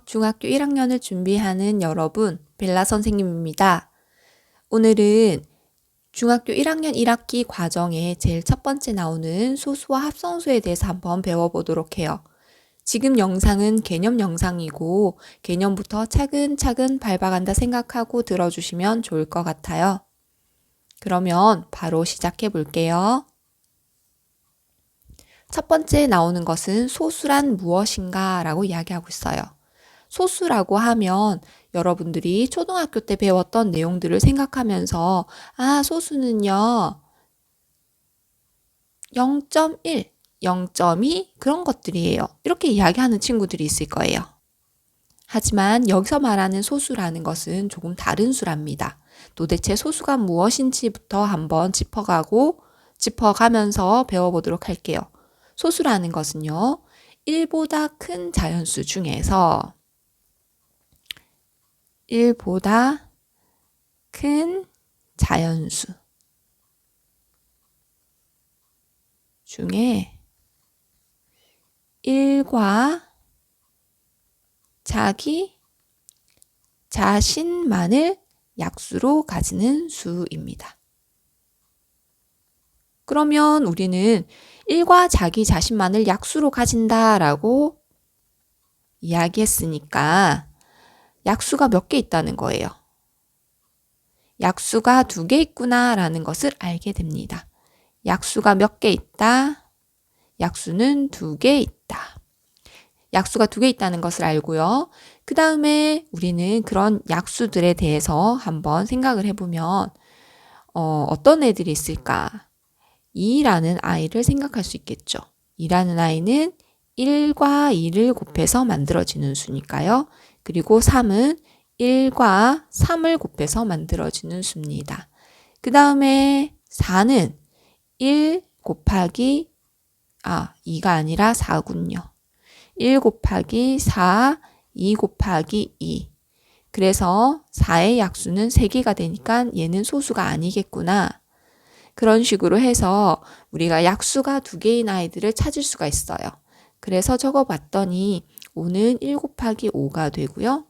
중학교 1학년을 준비하는 여러분, 벨라 선생님입니다. 오늘은 중학교 1학년 1학기 과정에 제일 첫 번째 나오는 소수와 합성수에 대해서 한번 배워보도록 해요. 지금 영상은 개념 영상이고 개념부터 차근차근 밟아간다 생각하고 들어주시면 좋을 것 같아요. 그러면 바로 시작해 볼게요. 첫 번째 나오는 것은 소수란 무엇인가 라고 이야기하고 있어요. 소수라고 하면 여러분들이 초등학교 때 배웠던 내용들을 생각하면서 소수는요 0.1, 0.2 그런 것들이에요. 이렇게 이야기하는 친구들이 있을 거예요. 하지만 여기서 말하는 소수라는 것은 조금 다른 수랍니다. 도대체 소수가 무엇인지부터 한번 짚어가면서 배워보도록 할게요. 소수라는 것은요 1보다 큰 자연수 중에서 1보다 큰 자연수 중에 1과 자기 자신만을 약수로 가지는 수입니다. 그러면 우리는 1과 자기 자신만을 약수로 가진다라고 이야기했으니까 약수가 몇 개 있다는 거예요. 약수가 2개 있구나라는 것을 알게 됩니다. 약수가 몇 개 있다? 약수는 2개 있다. 약수가 2개 있다는 것을 알고요. 그 다음에 우리는 그런 약수들에 대해서 한번 생각을 해보면 어떤 애들이 있을까? 2라는 아이를 생각할 수 있겠죠. 2라는 아이는 1과 2를 곱해서 만들어지는 수니까요. 그리고 3은 1과 3을 곱해서 만들어지는 수입니다. 그 다음에 4는 1 곱하기 2가 아니라 4군요. 1 곱하기 4, 2 곱하기 2. 그래서 4의 약수는 3개가 되니까 얘는 소수가 아니겠구나. 그런 식으로 해서 우리가 약수가 2개인 아이들을 찾을 수가 있어요. 그래서 적어봤더니 5는 1 곱하기 5가 되고요.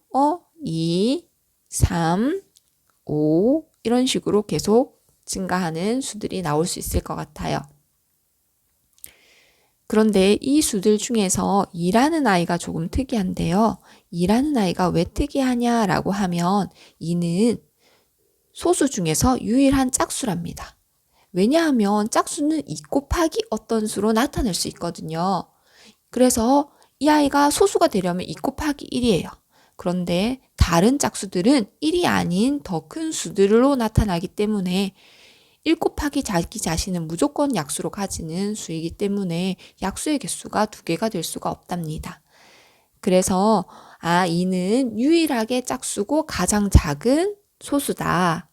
2, 3, 5 이런 식으로 계속 증가하는 수들이 나올 수 있을 것 같아요. 그런데 이 수들 중에서 2라는 아이가 조금 특이한데요. 2라는 아이가 왜 특이하냐라고 하면 2는 소수 중에서 유일한 짝수랍니다. 왜냐하면 짝수는 2 곱하기 어떤 수로 나타낼 수 있거든요. 그래서 이 아이가 소수가 되려면 2 곱하기 1이에요. 그런데 다른 짝수들은 1이 아닌 더 큰 수들로 나타나기 때문에 1 곱하기 자기 자신은 무조건 약수로 가지는 수이기 때문에 약수의 개수가 2개가 될 수가 없답니다. 그래서 2는 유일하게 짝수고 가장 작은 소수다.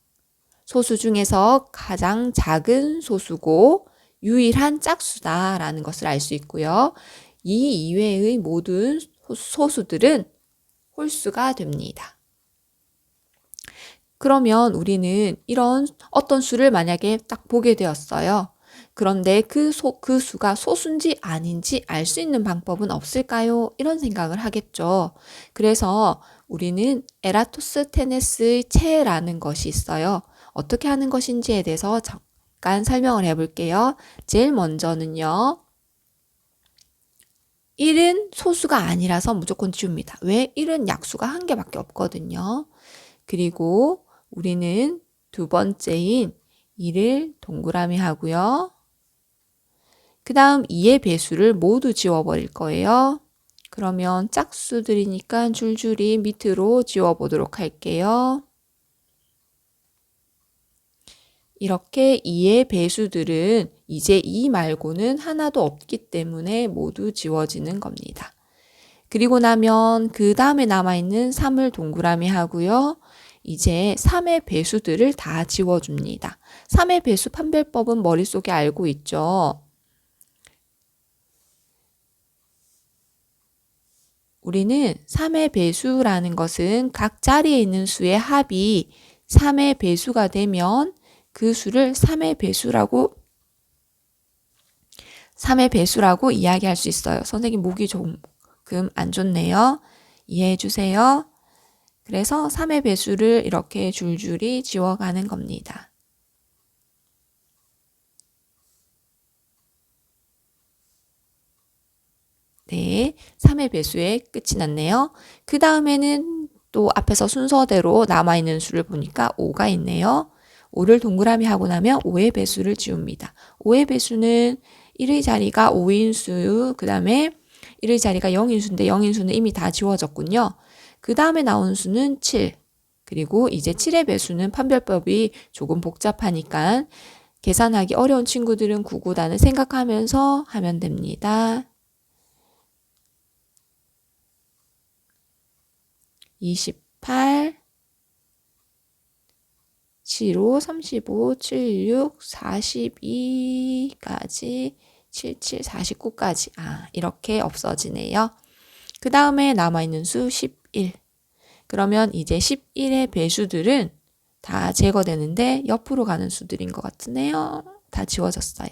소수 중에서 가장 작은 소수고 유일한 짝수다라는 것을 알 수 있고요. 이 이외의 모든 소수들은 홀수가 됩니다. 그러면 우리는 이런 어떤 수를 만약에 딱 보게 되었어요. 그런데 그 수가 소수인지 아닌지 알 수 있는 방법은 없을까요? 이런 생각을 하겠죠. 그래서 우리는 에라토스테네스의 체라는 것이 있어요. 어떻게 하는 것인지에 대해서 잠깐 설명을 해볼게요. 제일 먼저는요. 1은 소수가 아니라서 무조건 지웁니다. 왜? 1은 약수가 1개밖에 없거든요. 그리고 우리는 두 번째인 2를 동그라미 하고요. 그 다음 2의 배수를 모두 지워버릴 거예요. 그러면 짝수들이니까 줄줄이 밑으로 지워보도록 할게요. 이렇게 2의 배수들은 이제 2 말고는 하나도 없기 때문에 모두 지워지는 겁니다. 그리고 나면 그 다음에 남아있는 3을 동그라미 하고요. 이제 3의 배수들을 다 지워줍니다. 3의 배수 판별법은 머릿속에 알고 있죠. 우리는 3의 배수라는 것은 각 자리에 있는 수의 합이 3의 배수가 되면 그 수를 3의 배수라고 이야기할 수 있어요. 선생님 목이 조금 안 좋네요. 이해해 주세요. 그래서 3의 배수를 이렇게 줄줄이 지워가는 겁니다. 네, 3의 배수에 끝이 났네요. 그 다음에는 또 앞에서 순서대로 남아있는 수를 보니까 5가 있네요. 5를 동그라미 하고 나면 5의 배수를 지웁니다. 5의 배수는 1의 자리가 5인수, 그 다음에 1의 자리가 0인수인데 0인수는 이미 다 지워졌군요. 그 다음에 나온 수는 7. 그리고 이제 7의 배수는 판별법이 조금 복잡하니까 계산하기 어려운 친구들은 구구단을 생각하면서 하면 됩니다. 28, 75, 35, 76, 42까지 77, 49까지 이렇게 없어지네요. 그 다음에 남아있는 수 11. 그러면 이제 11의 배수들은 다 제거되는데 옆으로 가는 수들인 것 같으네요. 다 지워졌어요.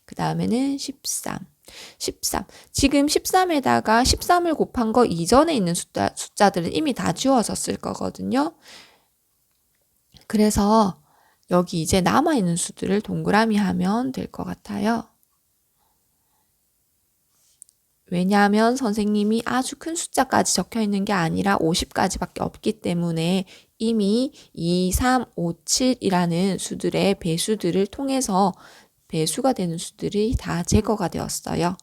그 다음에는 13. 13. 지금 13에다가 13을 곱한 거 이전에 있는 숫자들은 이미 다 지워졌을 거거든요. 그래서 여기 이제 남아있는 수들을 동그라미 하면 될 것 같아요. 왜냐하면 선생님이 아주 큰 숫자까지 적혀 있는 게 아니라 50까지밖에 없기 때문에 이미 2, 3, 5, 7이라는 수들의 배수들을 통해서 배수가 되는 수들이 다 제거가 되었어요.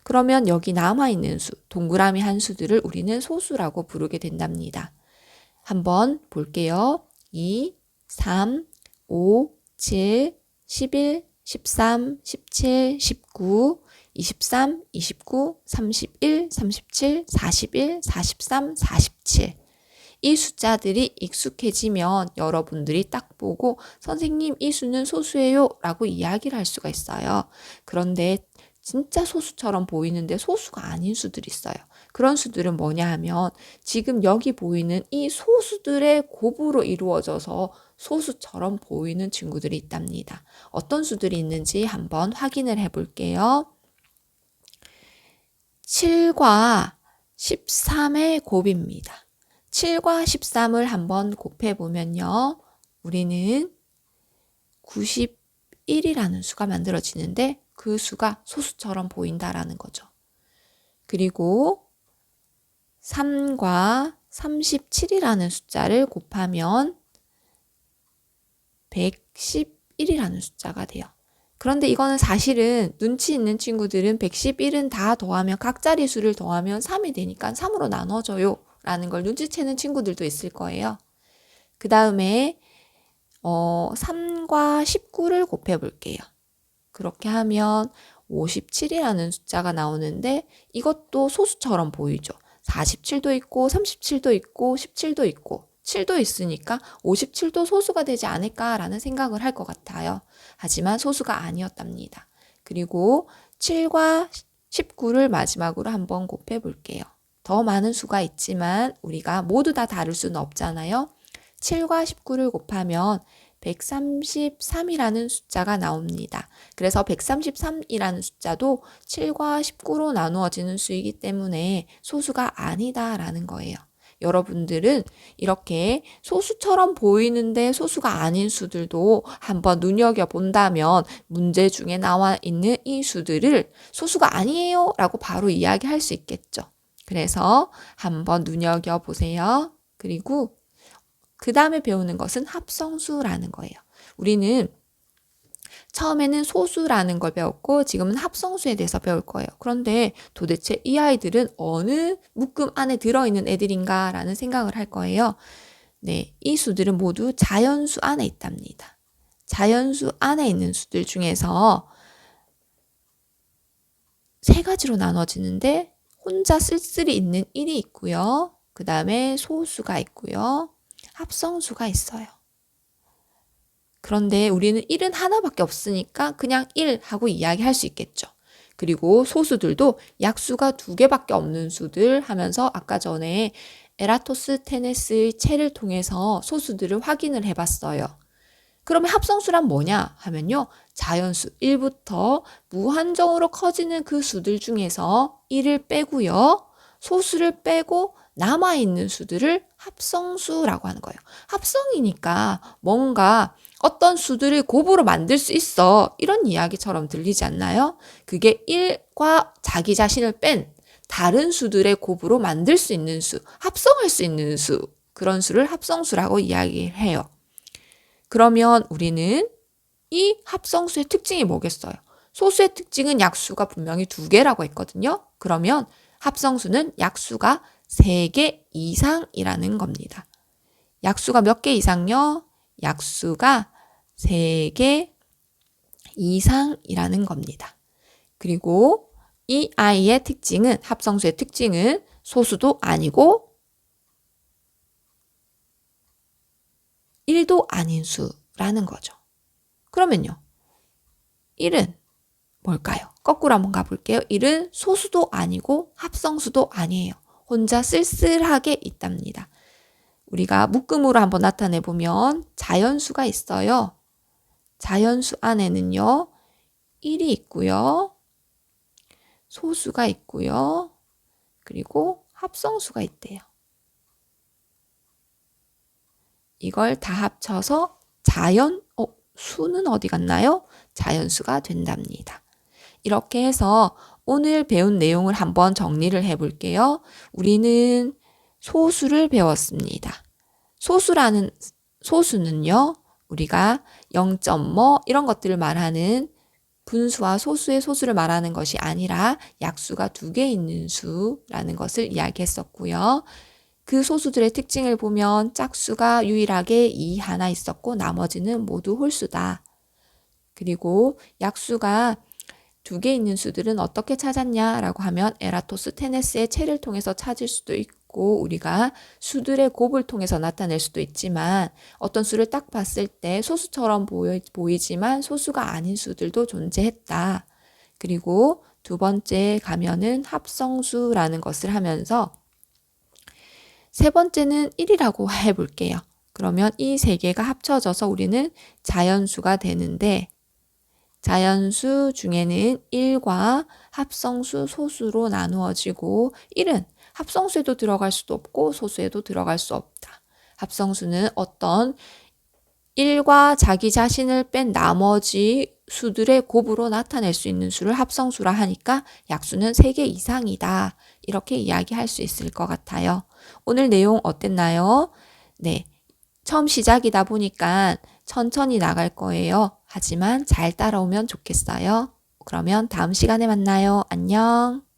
그러면 여기 남아있는 수, 동그라미 한 수들을 우리는 소수라고 부르게 된답니다. 한번 볼게요. 2, 3, 5, 7, 11, 13, 17, 19, 23, 29, 31, 37, 41, 43, 47. 이 숫자들이 익숙해지면 여러분들이 딱 보고 선생님 이 수는 소수예요 라고 이야기를 할 수가 있어요. 그런데 진짜 소수처럼 보이는데 소수가 아닌 수들이 있어요. 그런 수들은 뭐냐 하면 지금 여기 보이는 이 소수들의 곱으로 이루어져서 소수처럼 보이는 친구들이 있답니다. 어떤 수들이 있는지 한번 확인을 해 볼게요. 7과 13의 곱입니다. 7과 13을 한번 곱해보면요. 우리는 91이라는 수가 만들어지는데 그 수가 소수처럼 보인다라는 거죠. 그리고 3과 37이라는 숫자를 곱하면 111이라는 숫자가 돼요. 그런데 이거는 사실은 눈치 있는 친구들은 111은 다 더하면 각자리 수를 더하면 3이 되니까 3으로 나눠줘요 라는 걸 눈치채는 친구들도 있을 거예요. 그 다음에 3과 19를 곱해 볼게요. 그렇게 하면 57이라는 숫자가 나오는데 이것도 소수처럼 보이죠. 47도 있고 37도 있고 17도 있고 7도 있으니까 57도 소수가 되지 않을까라는 생각을 할 것 같아요. 하지만 소수가 아니었답니다. 그리고 7과 19를 마지막으로 한번 곱해 볼게요. 더 많은 수가 있지만 우리가 모두 다 다를 수는 없잖아요. 7과 19를 곱하면 133이라는 숫자가 나옵니다. 그래서 133이라는 숫자도 7과 19로 나누어지는 수이기 때문에 소수가 아니다라는 거예요. 여러분들은 이렇게 소수처럼 보이는데 소수가 아닌 수들도 한번 눈여겨본다면 문제 중에 나와 있는 이 수들을 소수가 아니에요 라고 바로 이야기할 수 있겠죠. 그래서 한번 눈여겨보세요. 그리고 그 다음에 배우는 것은 합성수라는 거예요. 우리는 처음에는 소수라는 걸 배웠고 지금은 합성수에 대해서 배울 거예요. 그런데 도대체 이 아이들은 어느 묶음 안에 들어있는 애들인가 라는 생각을 할 거예요. 네, 이 수들은 모두 자연수 안에 있답니다. 자연수 안에 있는 수들 중에서 세 가지로 나눠지는데 혼자 쓸쓸히 있는 1이 있고요. 그 다음에 소수가 있고요. 합성수가 있어요. 그런데 우리는 1은 하나밖에 없으니까 그냥 1 하고 이야기할 수 있겠죠. 그리고 소수들도 약수가 2개밖에 없는 수들 하면서 아까 전에 에라토스테네스의 책을 통해서 소수들을 확인을 해봤어요. 그러면 합성수란 뭐냐 하면요. 자연수 1부터 무한정으로 커지는 그 수들 중에서 1을 빼고요. 소수를 빼고 남아있는 수들을 합성수라고 하는 거예요. 합성이니까 뭔가 어떤 수들을 곱으로 만들 수 있어. 이런 이야기처럼 들리지 않나요? 그게 1과 자기 자신을 뺀 다른 수들의 곱으로 만들 수 있는 수, 합성할 수 있는 수, 그런 수를 합성수라고 이야기해요. 그러면 우리는 이 합성수의 특징이 뭐겠어요? 소수의 특징은 약수가 분명히 2개라고 했거든요. 그러면 합성수는 약수가 3개 이상이라는 겁니다. 약수가 몇 개 이상요? 약수가 3개 이상이라는 겁니다. 그리고 이 아이의 특징은, 합성수의 특징은 소수도 아니고 1도 아닌 수라는 거죠. 그러면요, 1은 뭘까요? 거꾸로 한번 가볼게요. 1은 소수도 아니고 합성수도 아니에요. 혼자 쓸쓸하게 있답니다. 우리가 묶음으로 한번 나타내 보면 자연수가 있어요. 자연수 안에는요, 1이 있고요, 소수가 있고요, 그리고 합성수가 있대요. 이걸 다 합쳐서 수는 어디 갔나요? 자연수가 된답니다. 이렇게 해서 오늘 배운 내용을 한번 정리를 해볼게요. 우리는 소수를 배웠습니다. 소수는요, 우리가 0.뭐 이런 것들을 말하는 분수와 소수의 소수를 말하는 것이 아니라 약수가 2개 있는 수라는 것을 이야기했었고요. 그 소수들의 특징을 보면 짝수가 유일하게 2 하나 있었고 나머지는 모두 홀수다. 그리고 약수가 2개 있는 수들은 어떻게 찾았냐라고 하면 에라토스테네스의 체를 통해서 찾을 수도 있고 우리가 수들의 곱을 통해서 나타낼 수도 있지만 어떤 수를 딱 봤을 때 소수처럼 보이지만 소수가 아닌 수들도 존재했다. 그리고 2번째 가면은 합성수라는 것을 하면서 3번째는 1이라고 해볼게요. 그러면 이 3개가 합쳐져서 우리는 자연수가 되는데 자연수 중에는 1과 합성수, 소수로 나누어지고 1은 합성수에도 들어갈 수도 없고 소수에도 들어갈 수 없다. 합성수는 어떤 1과 자기 자신을 뺀 나머지 수들의 곱으로 나타낼 수 있는 수를 합성수라 하니까 약수는 3개 이상이다. 이렇게 이야기할 수 있을 것 같아요. 오늘 내용 어땠나요? 네. 처음 시작이다 보니까 천천히 나갈 거예요. 하지만 잘 따라오면 좋겠어요. 그러면 다음 시간에 만나요. 안녕.